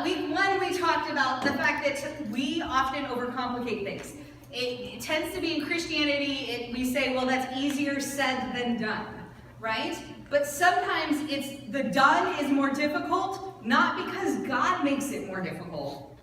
Week one, we talked about the fact that we often overcomplicate things. It tends to be in Christianity, we say, well, that's easier said than done, right? But sometimes the done is more difficult, not because God makes it more difficult.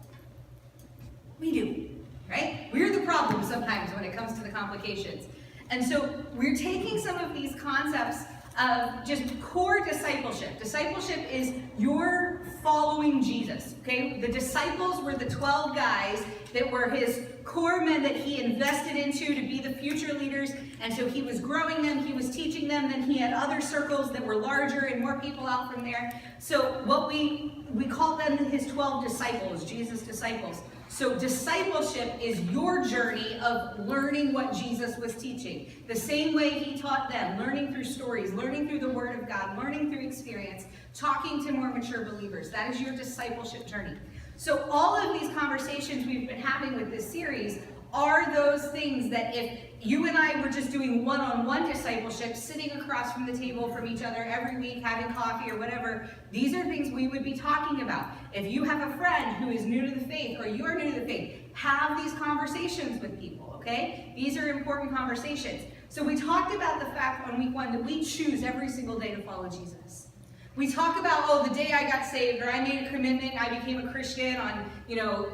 We do, right? We're the problem sometimes when it comes to the complications. And so we're taking some of these concepts of just core discipleship. Discipleship is you're following Jesus, okay? The disciples were the 12 guys that were his core men that he invested into to be the future leaders, and so he was growing them, he was teaching them, then he had other circles that were larger and more people out from there. So what we call them his 12 disciples, Jesus' disciples. So discipleship is your journey of learning what Jesus was teaching. The same way he taught them, learning through stories, learning through the Word of God, learning through experience, talking to more mature believers. That is your discipleship journey. So all of these conversations we've been having with this series are those things that if you and I were just doing one-on-one discipleship, sitting across from the table from each other every week, having coffee or whatever, these are things we would be talking about. If you have a friend who is new to the faith or you are new to the faith, have these conversations with people, okay? These are important conversations. So we talked about the fact on week one that we choose every single day to follow Jesus. We talk about, oh, the day I got saved, or I made a commitment, I became a Christian on,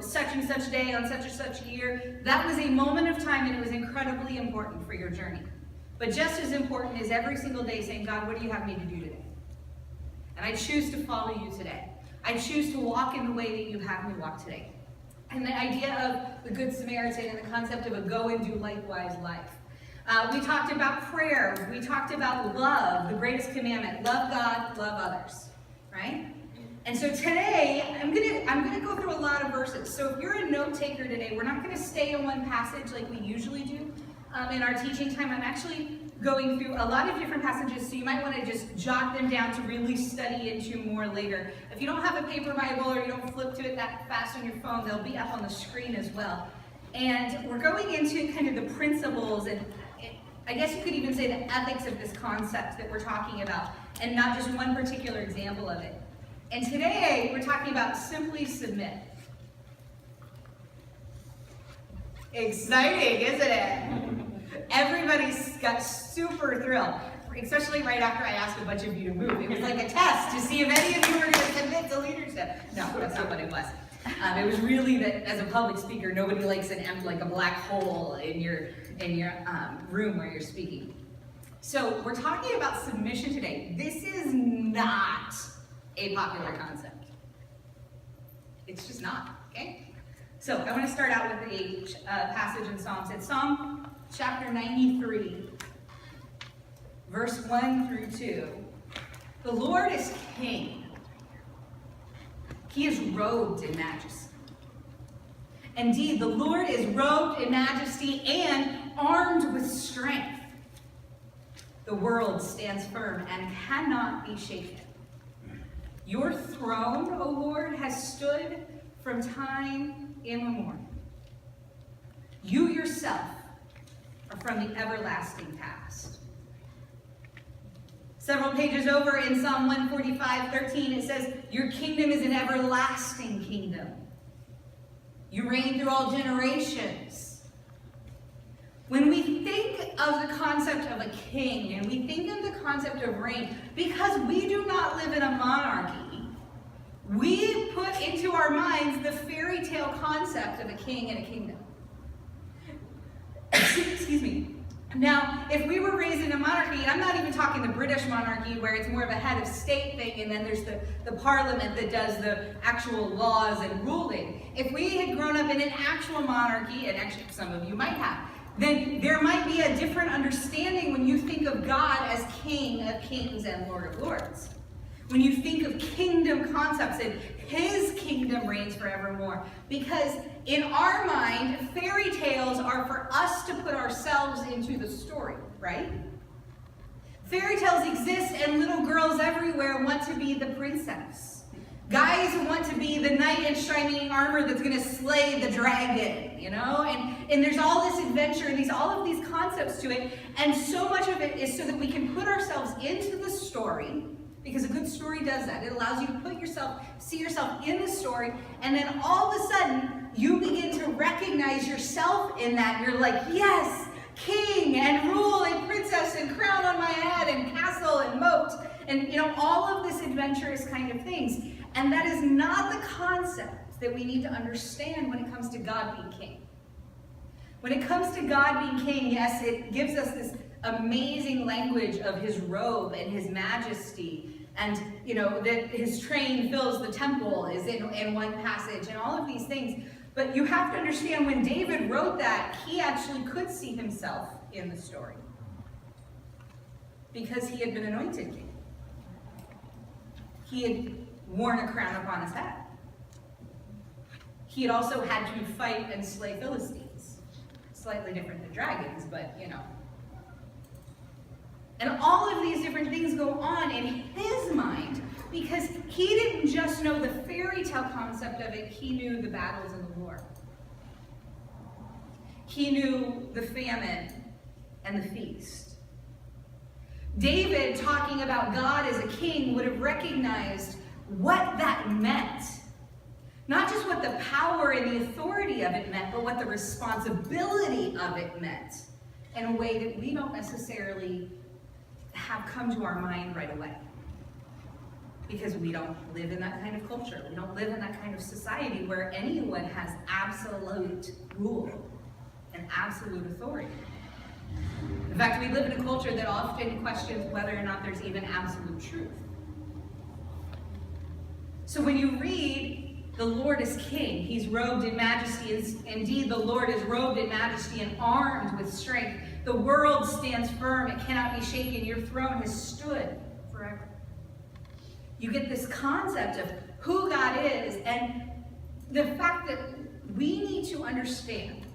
such and such day, on such and such year. That was a moment of time, and it was incredibly important for your journey. But just as important is every single day saying, God, what do you have me to do today? And I choose to follow you today. I choose to walk in the way that you have me walk today. And the idea of the Good Samaritan and the concept of a go and do likewise life. We talked about prayer. We talked about love, the greatest commandment. Love God, love others, right? And so today, I'm gonna go through a lot of verses. So if you're a note taker today, we're not gonna stay in one passage like we usually do in our teaching time. I'm actually going through a lot of different passages, so you might want to just jot them down to really study into more later. If you don't have a paper Bible or you don't flip to it that fast on your phone, they'll be up on the screen as well. And we're going into kind of the principles and I guess you could even say the ethics of this concept that we're talking about, and not just one particular example of it. And today, we're talking about simply submit. Exciting, isn't it? Everybody's got super thrilled, especially right after I asked a bunch of you to move. It was like a test to see if any of you were going to submit to leadership. No, that's not what it was. It was really that as a public speaker, nobody likes like a black hole in your room where you're speaking. So we're talking about submission today. This is not a popular concept. It's just not, okay? So I want to start out with a passage in Psalms. It's Psalm chapter 93, verse 1 through 2. The Lord is king. He is robed in majesty. Indeed, the Lord is robed in majesty and armed with strength. The world stands firm and cannot be shaken. Your throne, O Lord, has stood from time immemorial. You yourself are from the everlasting past. Several pages over in Psalm 145:13, it says, your kingdom is an everlasting kingdom. You reign through all generations. When we think of the concept of a king, and we think of the concept of reign, because we do not live in a monarchy, we put into our minds the fairy tale concept of a king and a kingdom. Excuse me. Now, if we were raised in a monarchy, and I'm not even talking the British monarchy where it's more of a head of state thing and then there's the parliament that does the actual laws and ruling. If we had grown up in an actual monarchy, and actually some of you might have, then there might be a different understanding when you think of God as King of Kings and Lord of Lords. When you think of kingdom concepts and his kingdom reigns forevermore. Because in our mind, fairy tales are for us to put ourselves into the story, right? Fairy tales exist and little girls everywhere want to be the princess. Guys want to be the knight in shining armor that's going to slay the dragon, And there's all this adventure and all of these concepts to it. And so much of it is so that we can put ourselves into the story. Because a good story does that. It allows you to see yourself in the story, and then all of a sudden, you begin to recognize yourself in that. You're like, yes, king and rule and princess and crown on my head and castle and moat, and all of this adventurous kind of things. And that is not the concept that we need to understand when it comes to God being king. When it comes to God being king, yes, it gives us this amazing language of his robe and his majesty, and that his train fills the temple is in one passage, and all of these things. But you have to understand, when David wrote that, he actually could see himself in the story, because he had been anointed king. He had worn a crown upon his head. He had also had to fight and slay Philistines. Slightly different than dragons, but And all of these different things go on in his mind, because he didn't just know the fairy tale concept of it, he knew the battles and the war. He knew the famine and the feast. David, talking about God as a king, would have recognized what that meant. Not just what the power and the authority of it meant, but what the responsibility of it meant, in a way that we don't necessarily have come to our mind right away. Because we don't live in that kind of culture. We don't live in that kind of society where anyone has absolute rule and absolute authority. In fact, we live in a culture that often questions whether or not there's even absolute truth. So when you read, the Lord is king, he's robed in majesty. Indeed, the Lord is robed in majesty and armed with strength. The world stands firm, it cannot be shaken. Your throne has stood forever. You get this concept of who God is, and the fact that we need to understand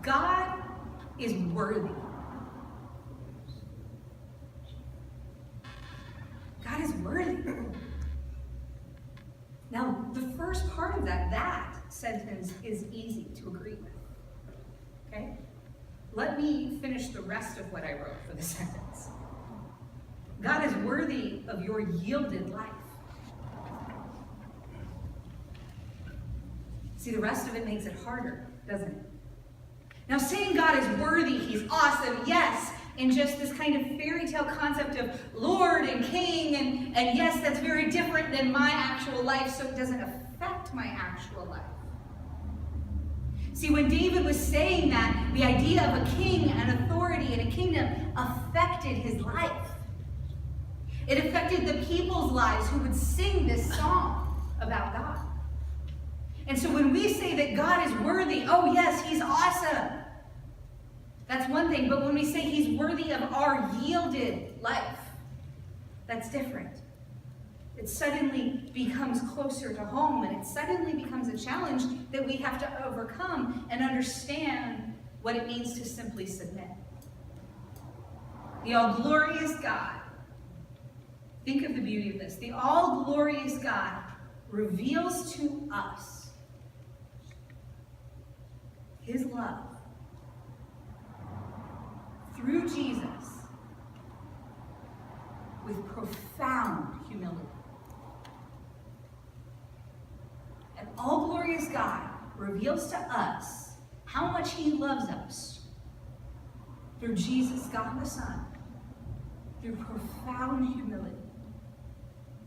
God is worthy. God is worthy. Now, the first part of that sentence is easy to agree with. Okay? Let me finish the rest of what I wrote for the sentence. God is worthy of your yielded life. See, the rest of it makes it harder, doesn't it? Now, saying God is worthy, he's awesome, yes, in just this kind of fairy tale concept of Lord and King, and yes, that's very different than my actual life, so it doesn't affect my actual life. See, when David was saying that, the idea of a king and authority and a kingdom affected his life. It affected the people's lives who would sing this song about God. And so when we say that God is worthy, oh yes, he's awesome. That's one thing, but when we say he's worthy of our yielded life, that's different. It suddenly becomes closer to home, and it suddenly becomes a challenge that we have to overcome and understand what it means to simply submit. The all-glorious God, think of the beauty of this, the all-glorious God reveals to us his love through Jesus with profound humility. An all-glorious God reveals to us how much he loves us through Jesus, God the Son, through profound humility.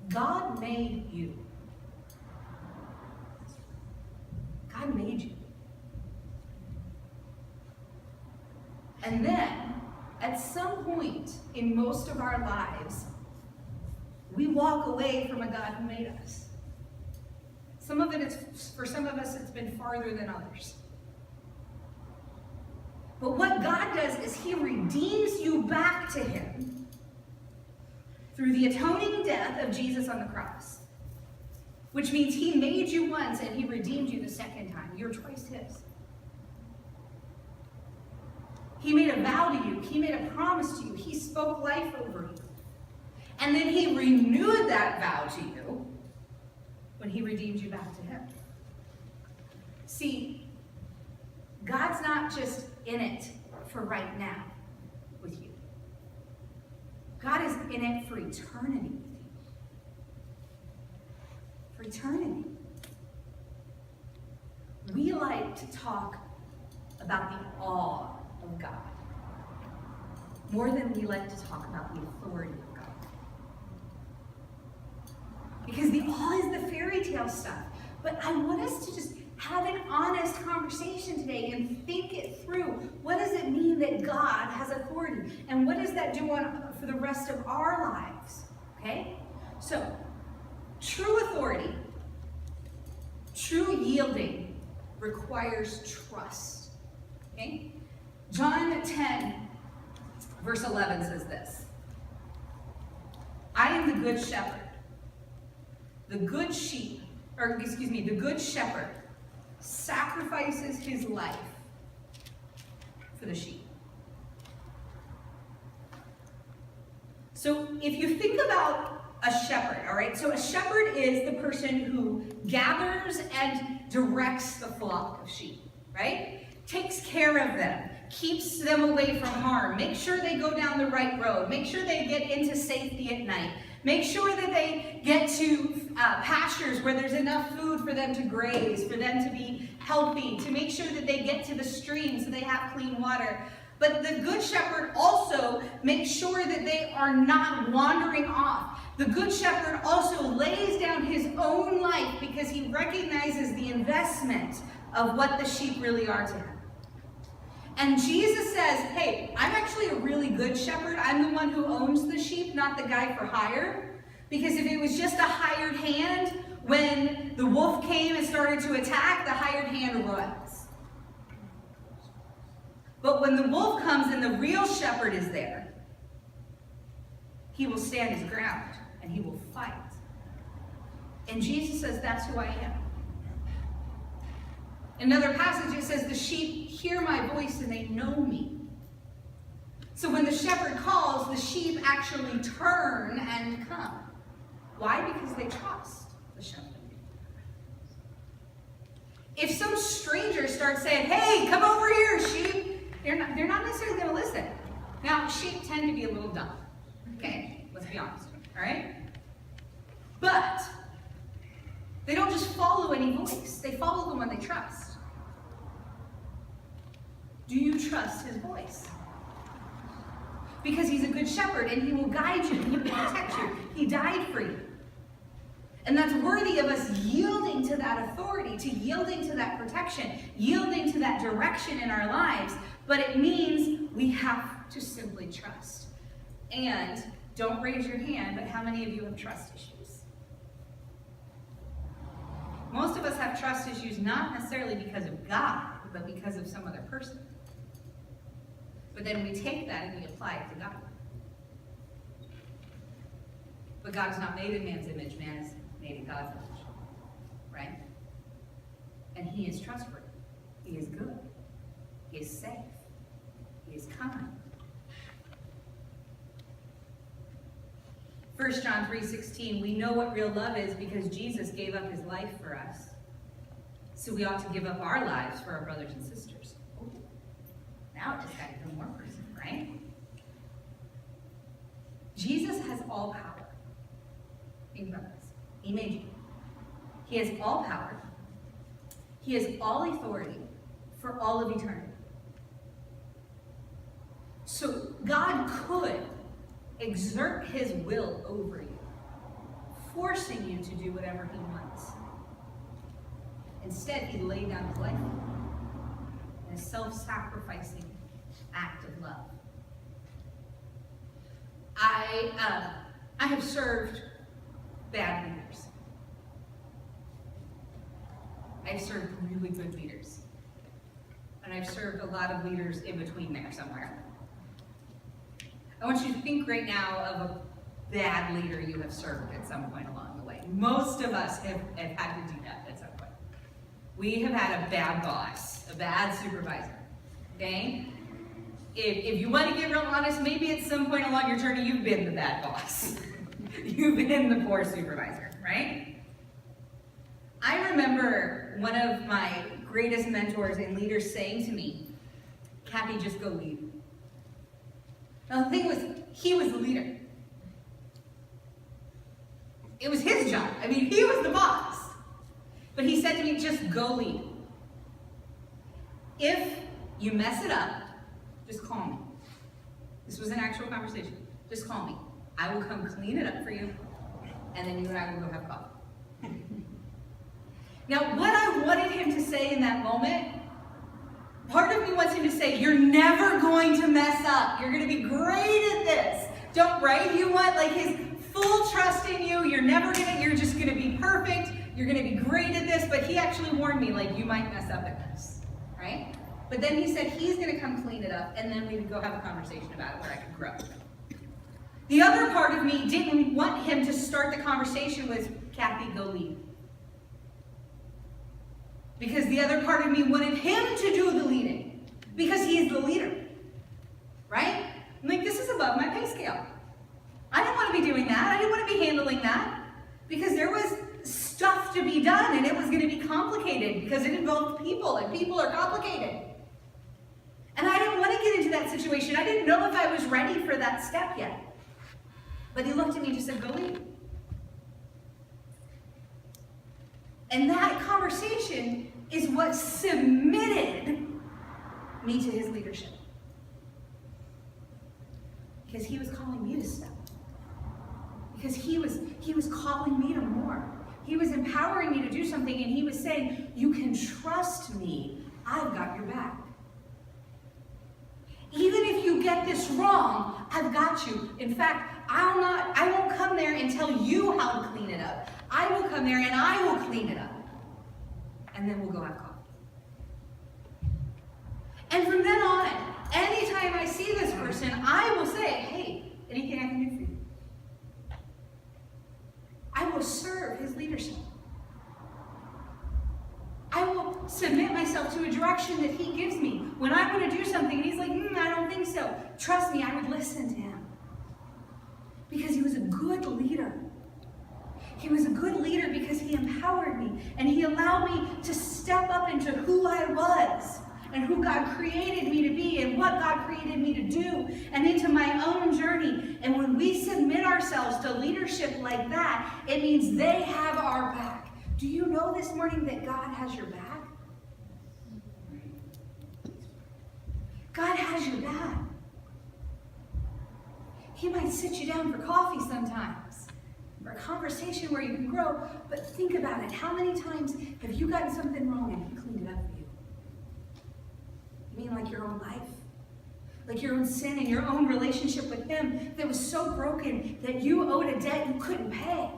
God made you. God made you. And then, at some point in most of our lives, we walk away from a God who made us. For some of us, it's been farther than others. But what God does is he redeems you back to him through the atoning death of Jesus on the cross. Which means he made you once and he redeemed you the second time. You're twice his. He made a vow to you. He made a promise to you. He spoke life over you. And then he renewed that vow to you when he redeemed you back to him. See, God's not just in it for right now with you. God is in it for eternity. For eternity. We like to talk about the awe of God more than we like to talk about the authority of God. Because the awe is the fairy tale stuff. But I want us to just have an honest conversation today and think it through. What does it mean that God has authority? And what does that do for the rest of our lives? Okay? So, true authority, true yielding requires trust. Okay? John 10, verse 11 says this. I am the good shepherd. The good shepherd sacrifices his life for the sheep. So if you think about a shepherd, all right, so a shepherd is the person who gathers and directs the flock of sheep, right? Takes care of them, keeps them away from harm, make sure they go down the right road, make sure they get into safety at night, make sure that they get to pastures where there's enough food for them to graze, for them to be healthy, to make sure that they get to the stream so they have clean water. But the good shepherd also makes sure that they are not wandering off. The good shepherd also lays down his own life because he recognizes the investment of what the sheep really are to him. And Jesus says, hey, I'm actually a really good shepherd. I'm the one who owns the sheep, not the guy for hire. Because if it was just a hired hand, when the wolf came and started to attack, the hired hand runs. But when the wolf comes and the real shepherd is there, he will stand his ground and he will fight. And Jesus says, that's who I am. In another passage, it says, the sheep hear my voice and they know me. So when the shepherd calls, the sheep actually turn and come. Why? Because they trust the shepherd. If some stranger starts saying, hey, come over here, sheep, they're not necessarily going to listen. Now, sheep tend to be a little dumb. Okay? Let's be honest. All right? But they don't just follow any voice. They follow the one they trust. Do you trust his voice? Because he's a good shepherd and he will guide you and he will protect you. He died for you. And that's worthy of us yielding to that authority, to yielding to that protection, yielding to that direction in our lives. But it means we have to simply trust. And don't raise your hand, but how many of you have trust issues? Most of us have trust issues not necessarily because of God, but because of some other person. But then we take that and we apply it to God. But God is not made in man's image, man is made in God's image. Right? And he is trustworthy. He is good. He is safe. He is kind. 1 John 3:16, we know what real love is because Jesus gave up his life for us. So we ought to give up our lives for our brothers and sisters. Ooh. Now it just got even more personal, right? Jesus has all power. Think about this. He made you. He has all power. He has all authority for all of eternity. So God could exert his will over you, forcing you to do whatever he wants. Instead, he laid down his life in a self-sacrificing act of love. I have served bad leaders. I've served really good leaders. And I've served a lot of leaders in between there somewhere. I want you to think right now of a bad leader you have served at some point along the way. Most of us have had to do that at some point. We have had a bad boss, a bad supervisor, okay? If you want to get real honest, maybe at some point along your journey you've been the bad boss. You've been the poor supervisor, right? I remember one of my greatest mentors and leaders saying to me, Kathy, just go lead. Now the thing was, he was the leader. It was his job. I mean, he was the boss. But he said to me, just go lead. If you mess it up, just call me. This was an actual conversation. Just call me. I will come clean it up for you, and then you and I will go have coffee. Now, what I wanted him to say in that moment, part of me wants him to say, you're never going to mess up. You're going to be great at this. Don't, right? You want like his full trust in you. You're just going to be perfect. You're going to be great at this. But he actually warned me, like, you might mess up at this, right? But then he said he's going to come clean it up, and then we would go have a conversation about it where I could grow. The other part of me didn't want him to start the conversation with, Kathy, go lead. Because the other part of me wanted him to do the leading. Because he is the leader. Right? I'm like, this is above my pay scale. I didn't want to be doing that. I didn't want to be handling that. Because there was stuff to be done, and it was going to be complicated. Because it involved people, and people are complicated. And I didn't want to get into that situation. I didn't know if I was ready for that step yet. But he looked at me and just said, go lead. And that conversation is what submitted me to his leadership. Because he was calling me to step. Because he was calling me to more. He was empowering me to do something, and he was saying, you can trust me. I've got your back. Even if you get this wrong, I've got you. In fact, I won't come there and tell you how to clean it up. I will come there and I will clean it up. And then we'll go have coffee. And from then on, anytime I see this person, I will say, hey, anything I can do for you? I will serve his leadership. I will submit myself to a direction that he gives me. When I want to do something, and he's like, I don't think so. Trust me, I would listen to him. Because he was a good leader. He was a good leader because he empowered me. And he allowed me to step up into who I was. And who God created me to be. And what God created me to do. And into my own journey. And when we submit ourselves to leadership like that, it means they have our back. Do you know this morning that God has your back? God has your back. He might sit you down for coffee sometimes, or a conversation where you can grow, but think about it. How many times have you gotten something wrong and he cleaned it up for you? You mean like your own life? Like your own sin and your own relationship with him that was so broken that you owed a debt you couldn't pay?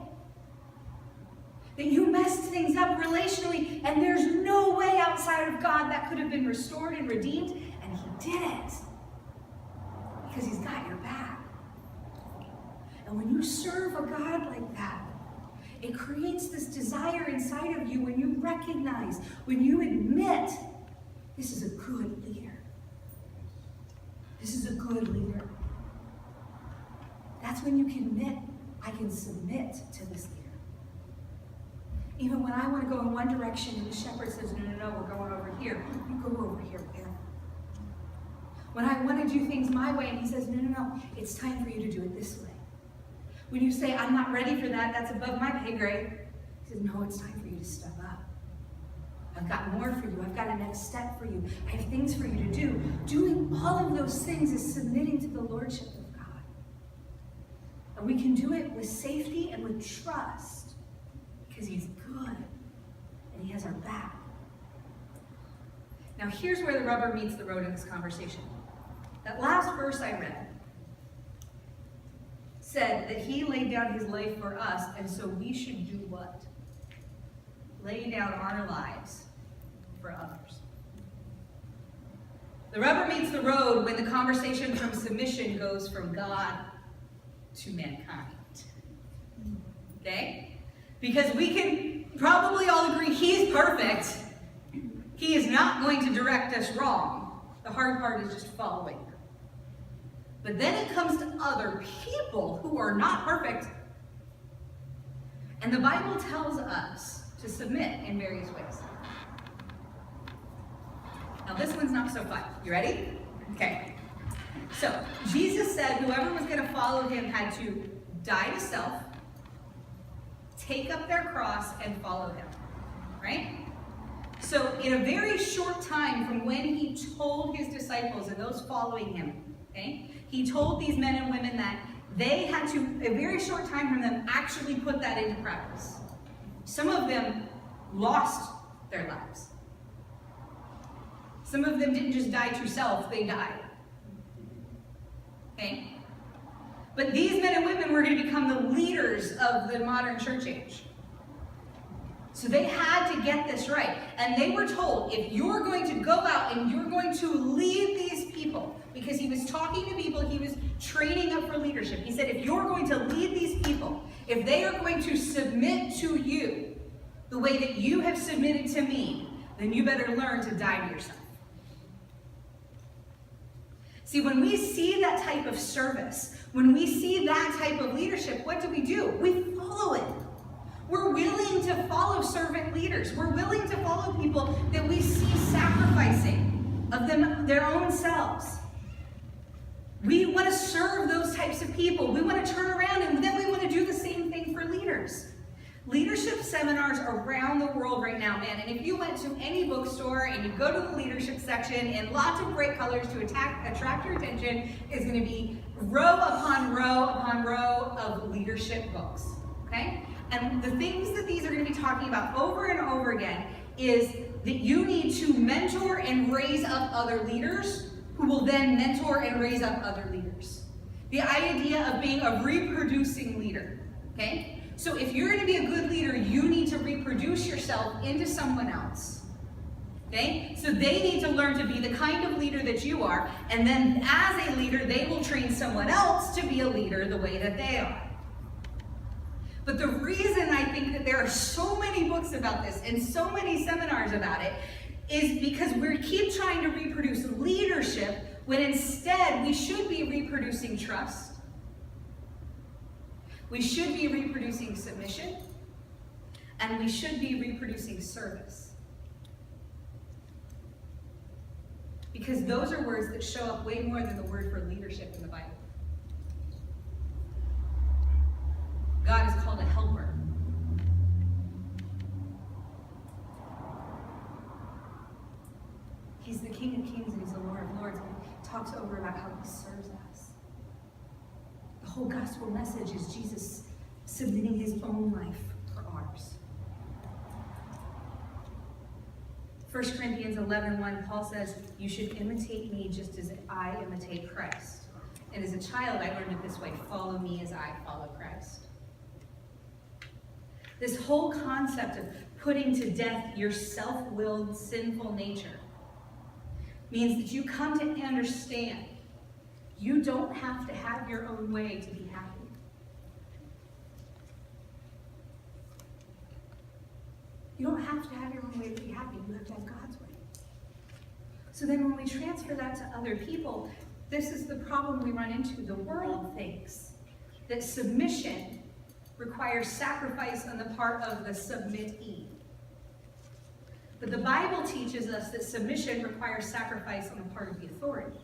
That you messed things up relationally, and there's no way outside of God that could have been restored and redeemed, and he did it. Because he's got your back. And when you serve a God like that, it creates this desire inside of you when you recognize, when you admit, this is a good leader. This is a good leader. That's when you can admit, I can submit to this leader. Even when I want to go in one direction and the shepherd says, no, we're going over here. You go over here with him. When I want to do things my way and he says, no, it's time for you to do it this way. When you say, I'm not ready for that, that's above my pay grade. He says, no, it's time for you to step up. I've got more for you. I've got a next step for you. I have things for you to do. Doing all of those things is submitting to the lordship of God. And we can do it with safety and with trust because he's good and he has our back. Now here's where the rubber meets the road in this conversation. That last verse I read said that he laid down his life for us, and so we should do what? Lay down our lives for others. The rubber meets the road when the conversation from submission goes from God to mankind. Okay? Because we can probably all agree he's perfect. He is not going to direct us wrong. The hard part is just following. But then it comes to other people who are not perfect. And the Bible tells us to submit in various ways. Now this one's not so fun. You ready? Okay. So Jesus said whoever was going to follow him had to die to self, take up their cross, and follow him. Right? So in a very short time from when he told his disciples and those following him, okay, he told these men and women that they had to, a very short time from them, actually put that into practice. Some of them lost their lives. Some of them didn't just die to self, they died. Okay? But these men and women were going to become the leaders of the modern church age. So they had to get this right. And they were told, if you're going to go out and you're going to lead these people, because he was talking to people, he was training up for leadership. He said, if you're going to lead these people, if they are going to submit to you the way that you have submitted to me, then you better learn to die to yourself. See, when we see that type of service, when we see that type of leadership, what do? We follow it. We're willing to follow servant leaders. We're willing to follow people that we see sacrificing of their own selves. We want to serve those types of people. We want to turn around and then we want to do the same thing for leaders. Leadership seminars around the world right now, man, and if you went to any bookstore and you go to the leadership section and lots of bright colors to attract your attention is going to be row upon row upon row of leadership books, okay? And the things that these are going to be talking about over and over again is that you need to mentor and raise up other leaders who will then mentor and raise up other leaders. The idea of being a reproducing leader, okay? So if you're going to be a good leader, you need to reproduce yourself into someone else, okay? So they need to learn to be the kind of leader that you are, and then as a leader, they will train someone else to be a leader the way that they are. But the reason I think that there are so many books about this and so many seminars about it is because we keep trying to reproduce leadership when instead we should be reproducing trust. We should be reproducing submission. And we should be reproducing service. Because those are words that show up way more than the word for leadership in the Bible. God is called a helper. He's the King of Kings and he's the Lord of Lords. And he talks over about how he serves us. The whole gospel message is Jesus submitting his own life for ours. 1 Corinthians 11:1, Paul says, you should imitate me just as I imitate Christ. And as a child, I learned it this way, follow me as I follow Christ. This whole concept of putting to death your self-willed, sinful nature means that you come to understand you don't have to have your own way to be happy. You don't have to have your own way to be happy. You have to have God's way. So then when we transfer that to other people, this is the problem we run into. The world thinks that submission requires sacrifice on the part of the submittee. But the Bible teaches us that submission requires sacrifice on the part of the authority.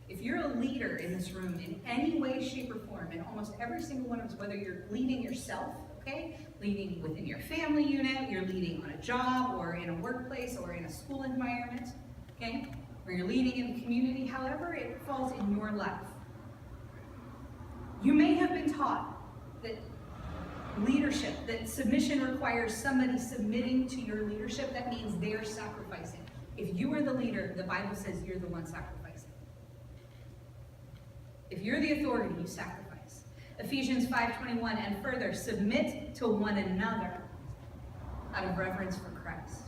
If you're a leader in this room in any way, shape, or form, and almost every single one of us, whether you're leading yourself, okay, leading within your family unit, you're leading on a job, or in a workplace, or in a school environment, okay, or you're leading in the community, however it falls in your life. You may have been taught that leadership, that submission requires somebody submitting to your leadership. That means they're sacrificing. If you are the leader, the Bible says you're the one sacrificing. If you're the authority, you sacrifice. Ephesians 5:21, and further, submit to one another out of reverence for Christ.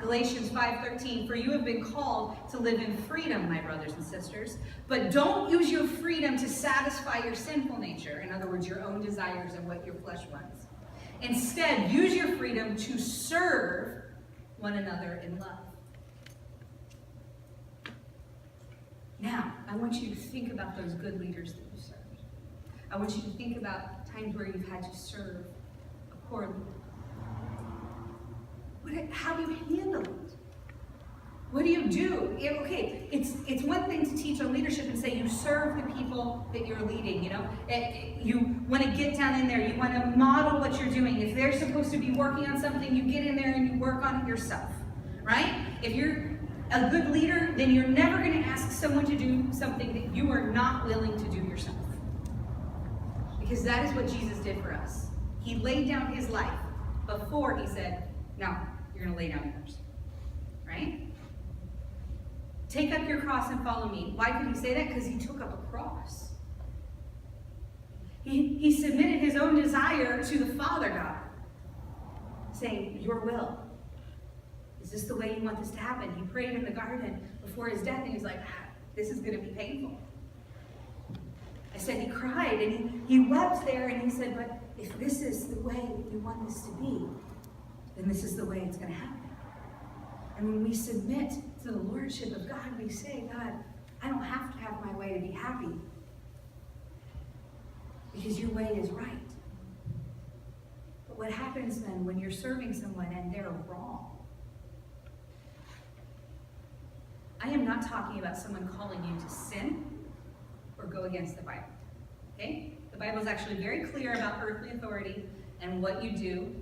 Galatians 5:13, for you have been called to live in freedom, my brothers and sisters, but don't use your freedom to satisfy your sinful nature, in other words, your own desires and what your flesh wants. Instead, use your freedom to serve one another in love. Now, I want you to think about those good leaders that you served. I want you to think about times where you've had to serve a poor leader. How do you handle it? What do you do? Okay, it's one thing to teach on leadership and say you serve the people that you're leading, you know? You want to get down in there. You want to model what you're doing. If they're supposed to be working on something, you get in there and you work on it yourself, right? If you're a good leader, then you're never going to ask someone to do something that you are not willing to do yourself. Because that is what Jesus did for us. He laid down his life before he said, now you're going to lay down yours, right? Take up your cross and follow me. Why could he say that? Because he took up a cross. He submitted his own desire to the Father God, saying, your will. Is this the way you want this to happen? He prayed in the garden before his death, and he was like, this is going to be painful. I said he cried, and he wept there, and he said, but if this is the way you want this to be, then this is the way it's going to happen. And when we submit to the lordship of God, we say, God, I don't have to have my way to be happy, because your way is right. But what happens then when you're serving someone and they're wrong? I am not talking about someone calling you to sin or go against the Bible, okay? The Bible is actually very clear about earthly authority and what you do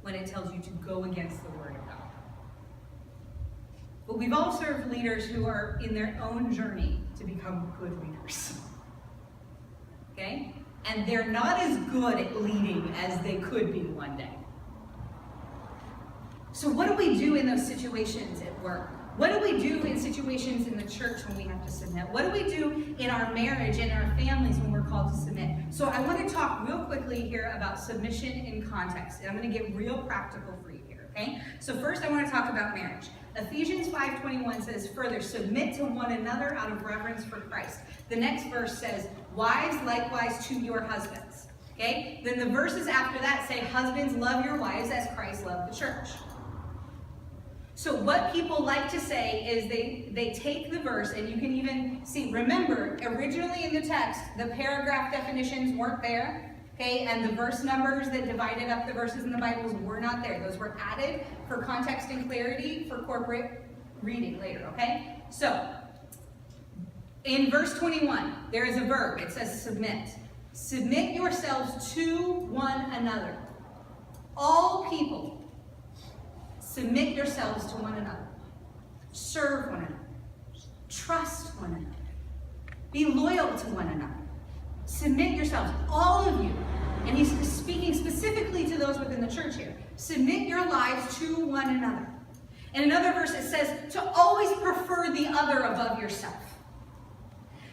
when it tells you to go against the Word of God. But we've all served leaders who are in their own journey to become good leaders, okay? And they're not as good at leading as they could be one day. So what do we do in those situations at work? What do we do in situations in the church when we have to submit? What do we do in our marriage and our families when we're called to submit? So I want to talk real quickly here about submission in context. And I'm going to get real practical for you here, okay? So first I want to talk about marriage. Ephesians 5:21 says, further, submit to one another out of reverence for Christ. The next verse says, wives likewise to your husbands. Okay? Then the verses after that say, husbands, love your wives as Christ loved the church. So what people like to say is they take the verse, and you can even see, remember, originally in the text, the paragraph definitions weren't there, okay, and the verse numbers that divided up the verses in the Bibles were not there. Those were added for context and clarity for corporate reading later, okay? So, in verse 21, there is a verb. It says submit. Submit yourselves to one another. All people. Submit yourselves to one another. Serve one another. Trust one another. Be loyal to one another. Submit yourselves, all of you. And he's speaking specifically to those within the church here. Submit your lives to one another. In another verse it says to always prefer the other above yourself.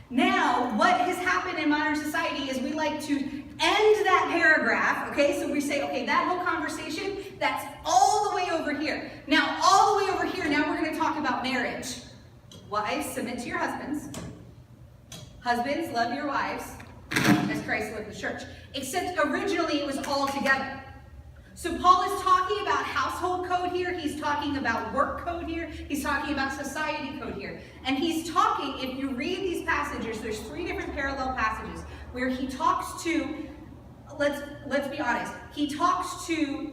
Now, what has happened in modern society is we like to end that paragraph, okay? So we say, okay, that whole conversation, that's all the way over here. Now, all the way over here, now we're going to talk about marriage. Wives, submit to your husbands. Husbands, love your wives as Christ loved the church. Except originally it was all together. So Paul is talking about household code here. He's talking about work code here. He's talking about society code here. And he's talking, if you read these passages, there's 3 different parallel passages where he talks to, let's be honest, he talks to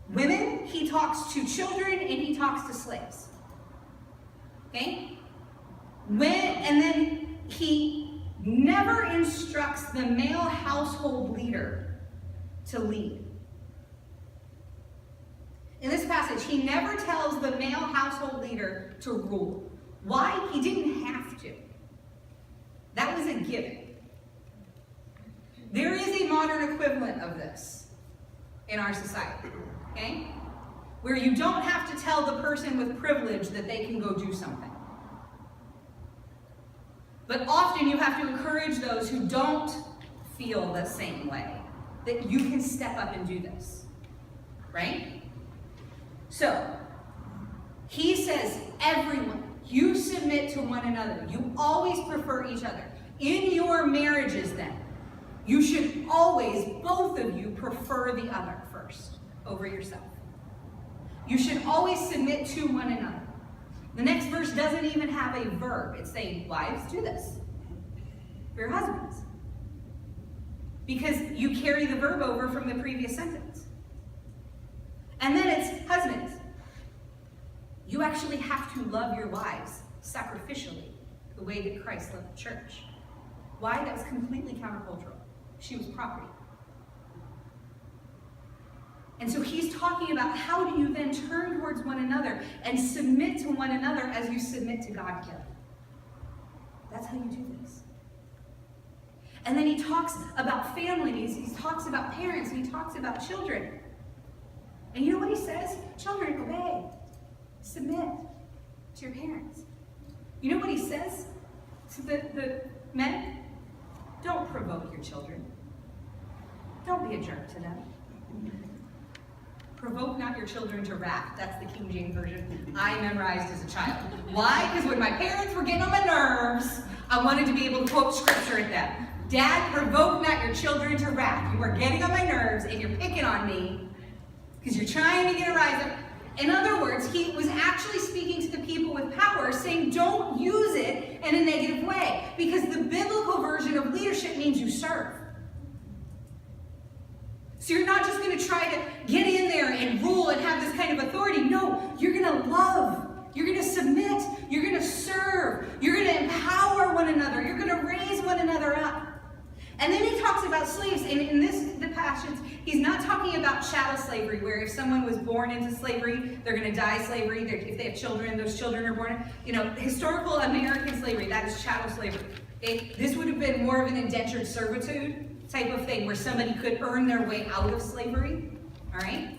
women, he talks to children, and he talks to slaves. Okay? And then he never instructs the male household leader to lead. In this passage, he never tells the male household leader to rule. Why? He didn't have to. That was a given. There is a modern equivalent of this in our society, okay? Where you don't have to tell the person with privilege that they can go do something. But often you have to encourage those who don't feel the same way, that you can step up and do this, right? So, he says, everyone, you submit to one another. You always prefer each other. In your marriages then, you should always, both of you, prefer the other first over yourself. You should always submit to one another. The next verse doesn't even have a verb. It's saying, wives, do this for your husbands. Because you carry the verb over from the previous sentence. And then it's husbands. You actually have to love your wives sacrificially, the way that Christ loved the church. Why? That was completely countercultural. She was property. And so he's talking about how do you then turn towards one another and submit to one another as you submit to God together. That's how you do this. And then he talks about families, he talks about parents, and he talks about children. And you know what he says? Children, obey. Submit to your parents. You know what he says to the men? Don't provoke your children. Don't be a jerk to them. Provoke not your children to wrath. That's the King James Version I memorized as a child. Why? Because when my parents were getting on my nerves, I wanted to be able to quote scripture at them. Dad, provoke not your children to wrath. You are getting on my nerves and you're picking on me because you're trying to get a rise up. In other words, he was actually speaking to the people with power, saying don't use it in a negative way, because the biblical version of leadership means you serve. So you're not just going to try to get in there and rule and have this kind of authority. No, you're going to love. You're going to submit. You're going to serve. You're going to empower one another. You're going to raise one another up. And then he talks about slaves. And in the passage, he's not talking about chattel slavery, where if someone was born into slavery, they're going to die slavery. If they have children, those children are born. Historical American slavery, that is chattel slavery. This would have been more of an indentured servitude type of thing, where somebody could earn their way out of slavery. All right?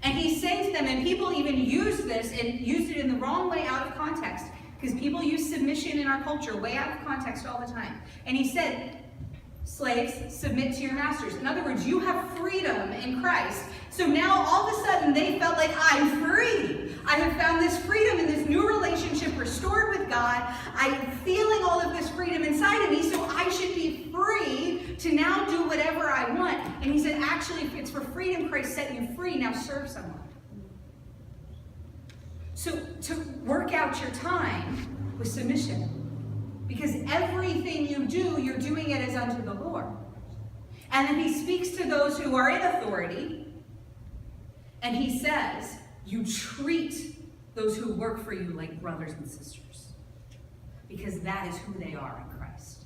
And he's saying to them, and people even use this and used it in the wrong way out of context, because people use submission in our culture way out of context all the time. And he said, slaves, submit to your masters. In other words, you have freedom in Christ. So now all of a sudden they felt like, I'm free. I have found this freedom in this new relationship restored with God. I'm feeling all of this freedom inside of me, so I should be free to now do whatever I want. And he said, actually, if it's for freedom, Christ set you free. Now serve someone. So to work out your time with submission. Because everything you do, you're doing it as unto the Lord. And then he speaks to those who are in authority, and he says, you treat those who work for you like brothers and sisters. Because that is who they are in Christ.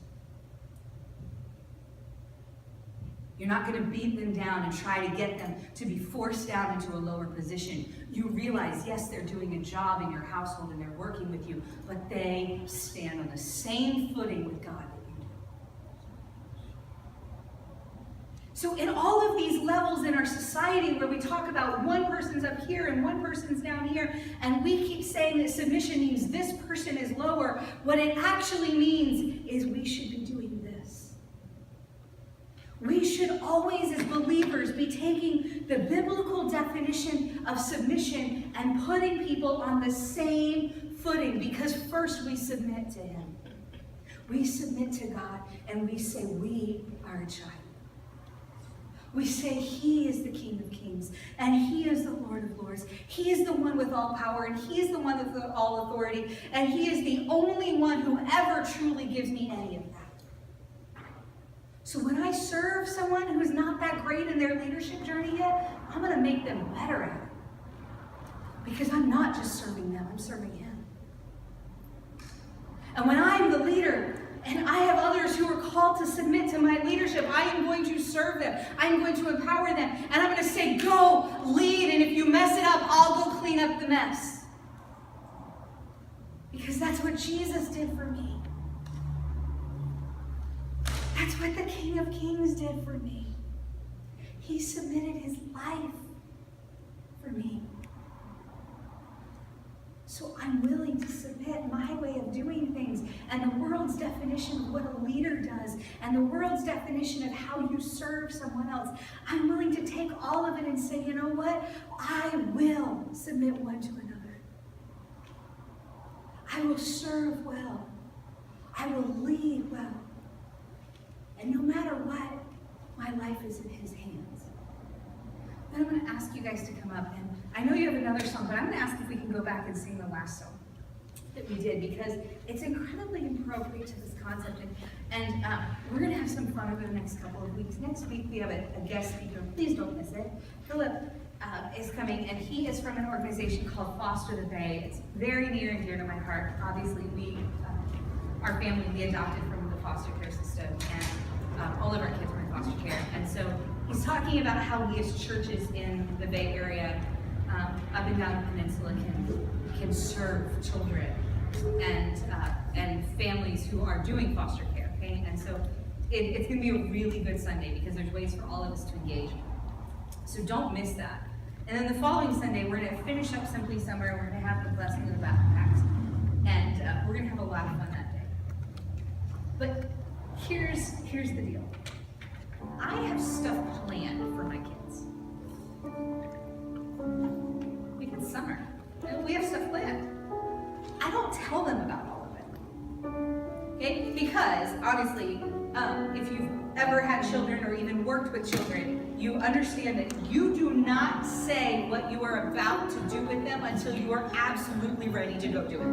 You're not going to beat them down and try to get them to be forced down into a lower position. You realize, yes, they're doing a job in your household and they're working with you, but they stand on the same footing with God that you do. So in all of these levels in our society where we talk about one person's up here and one person's down here, and we keep saying that submission means this person is lower, what it actually means is we should be doing this. We should always, as believers, be taking the biblical definition of submission and putting people on the same footing, because first we submit to him. We submit to God, and we say we are a child. We say he is the King of Kings, and he is the Lord of Lords. He is the one with all power, and he is the one with all authority, and he is the only one who ever truly gives me any of that. So when I serve someone who's not that great in their leadership journey yet, I'm going to make them better at it. Because I'm not just serving them, I'm serving him. And when I'm the leader, and I have others who are called to submit to my leadership, I am going to serve them. I'm going to empower them. And I'm going to say, go, lead, and if you mess it up, I'll go clean up the mess. Because that's what Jesus did for me. That's what the King of Kings did for me. He submitted his life for me. So I'm willing to submit my way of doing things and the world's definition of what a leader does and the world's definition of how you serve someone else. I'm willing to take all of it and say, you know what? I will submit one to another. I will serve well. I will lead well. And no matter what, my life is in his hands. Then I'm going to ask you guys to come up. And I know you have another song, but I'm going to ask if we can go back and sing the last song that we did, because it's incredibly appropriate to this concept. And we're going to have some fun over the next couple of weeks. Next week, we have a guest speaker. Please don't miss it. Philip is coming, and he is from an organization called Foster the Bay. It's very near and dear to my heart. Obviously, our family, we adopted from the foster care system, and all of our kids were in foster care. And so he's talking about how we as churches in the Bay Area, up and down the peninsula, can serve children and families who are doing foster care. Okay, and so it's going to be a really good Sunday because there's ways for all of us to engage. So don't miss that. And then the following Sunday, we're going to finish up Simply Summer. We're going to have the blessing of the backpacks. And we're going to have a lot of fun that day. But here's the deal. I have stuff planned for my kids. Because it's summer. We have stuff planned. I don't tell them about all of it. Okay? Because, honestly, if you've ever had children or even worked with children, you understand that you do not say what you are about to do with them until you are absolutely ready to go do it.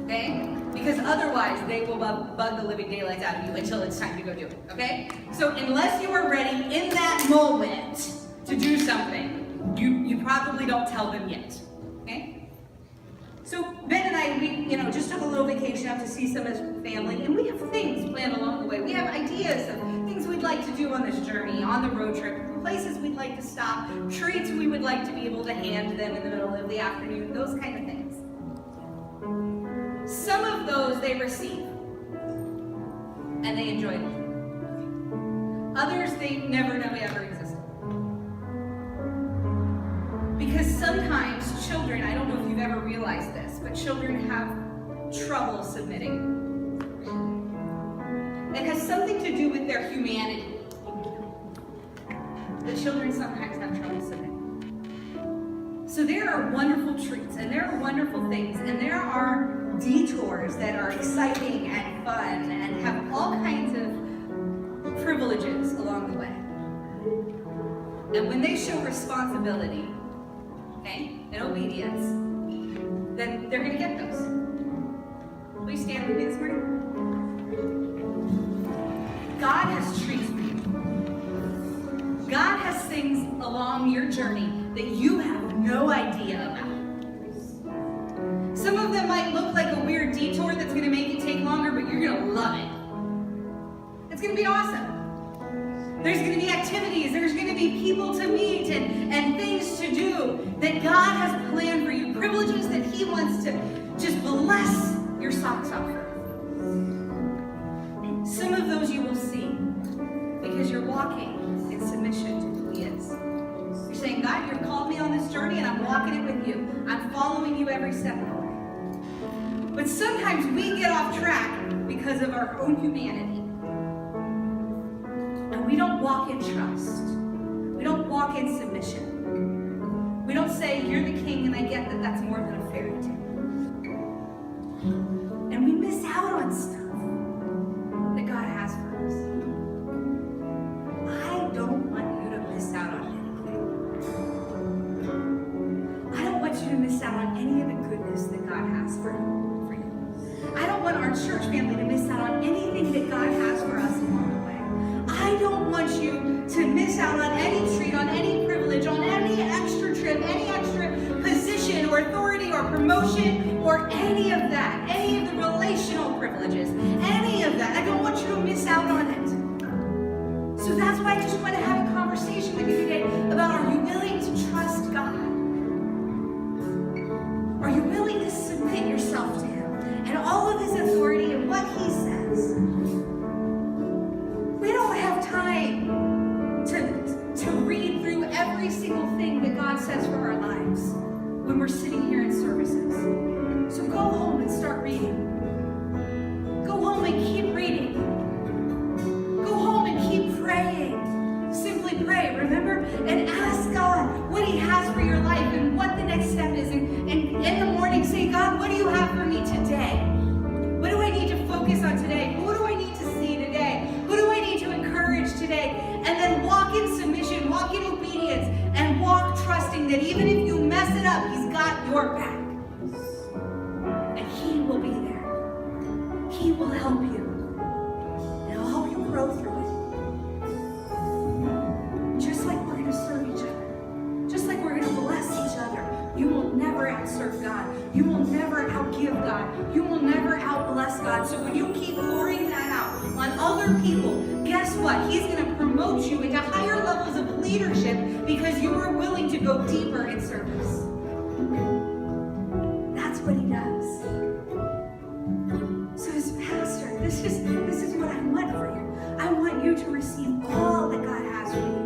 Okay? Because otherwise, they will bug the living daylights out of you until it's time to go do it. Okay? So unless you are ready in that moment to do something, you probably don't tell them yet. Okay? So Ben and I, we just took a little vacation out to see some of his family, and we have things planned along the way. We have ideas of things we'd like to do on this journey, on the road trip, places we'd like to stop, treats we would like to be able to hand them in the middle of the afternoon, those kind of things. Some of those they receive, and they enjoy them. Others they never know ever existed. Because sometimes children, I don't know if you've ever realized this, but children have trouble submitting. It has something to do with their humanity. The children sometimes have trouble submitting. So there are wonderful treats, and there are wonderful things, and there are detours that are exciting and fun and have all kinds of privileges along the way. And when they show responsibility, okay, and obedience, then they're going to get those. Will you stand with me this morning? God has treats for you. God has things along your journey that you have no idea about. Some of them might look like a weird detour that's going to make it take longer, but you're going to love it. It's going to be awesome. There's going to be activities, there's going to be people to meet and things to do that God has planned for you, privileges that He wants to just bless your socks off for. Some of those you will see because you're walking in submission to who He is. You're saying, God, you've called me on this journey and I'm walking it with you. I'm following you every step of the way. But sometimes we get off track because of our own humanity. And we don't walk in trust. We don't walk in submission. We don't say, you're the king, and I get that that's more than a fairy tale. And we miss out on stuff that God has for us. I don't want you to miss out on anything. I don't want you to miss out on any of the goodness that God has for you. I don't want our church family to miss out on anything that God has for us along the way. I don't want you to miss out on any treat, on any privilege, on any extra trip, any extra position or authority or promotion or any of that, any of the relational privileges, any of that. I don't want you to miss out on it. So that's why I just want to have a conversation with you today about, are you willing to trust God? Are you willing to submit yourself to Him and all of His authority and what He says? We don't have time to read through every single thing that God says for our lives when we're sitting here in services. So go home and start reading. Go home and keep reading. Go home and keep praying. Simply pray, remember? And ask God what He has for your life and what the next step is. And in the morning say, God, what do you have for me today? What do I need to focus on today? Who do I need to see today? Who do I need to encourage today? And then walk in submission, walk in obedience, and walk trusting that even if you mess it up, He's got your you will never outserve God. You will never outgive God. You will never outbless God. So when you keep pouring that out on other people, guess what? He's going to promote you into higher levels of leadership because you are willing to go deeper in service. That's what he does. So as pastor, this is what I want for you. I want you to receive all that God has for you.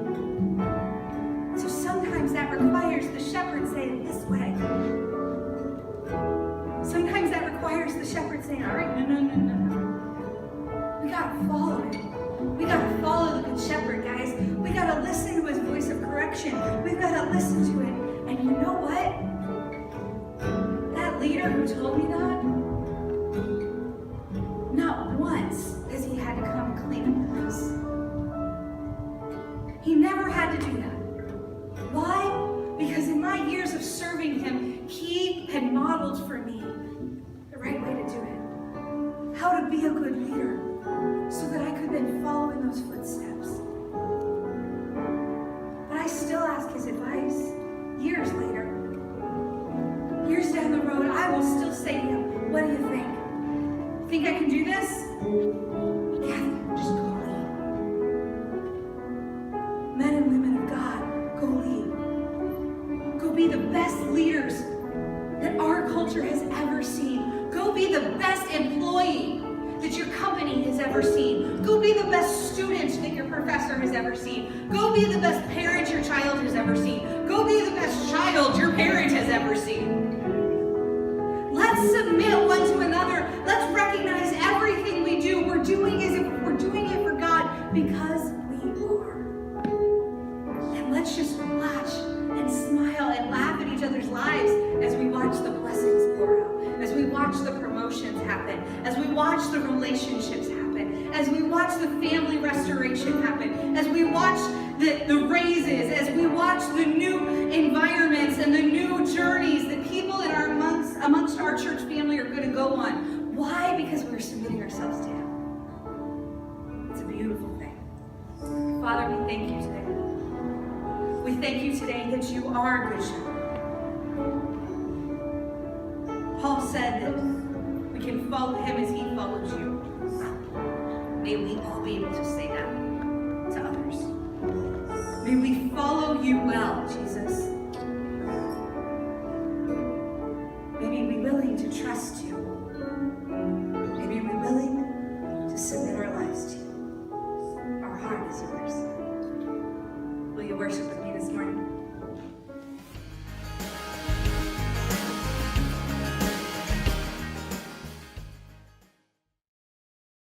So sometimes that requires the shepherd saying this way. Sometimes that requires the shepherd saying, all right, no. We got to follow him. We got to follow the good shepherd, guys. We got to listen to his voice of correction. We've got to listen to it. And you know what? That leader who told me that, not once has he had to come clean up the mess. He never had to do that. Why? Because in my years of serving him, he had modeled for me the right way to do it. How to be a good leader so that I could then follow in those footsteps. But I still ask his advice years later. Years down the road, I will still say to him, what do you think? Think I can do this? Kathy, just go lead. Men and women of God, go lead. Go be the best leaders that our culture has ever seen. Go be the best employee that your company has ever seen. Go be the best student that your professor has ever seen. Go be the best parent your child has ever seen. Go be the best child your parent has ever seen. Let's submit one to another. Let's recognize everything we do, we're doing as if we're doing it for God because we are. And let's just watch and smile and laugh at each other's lives as we watch the blessings pour out, as we watch the promotions happen, as we watch the relationships happen, as we watch the family restoration happen, as we watch the raises, as we watch the new environments and the new journeys that people in our amongst our church family are going to go on. Why? Because we're submitting ourselves to him. It's a beautiful thing. Father, we thank you today. We thank you today that you are a good shepherd. Paul said that we can follow him as he follows you. May we all be able to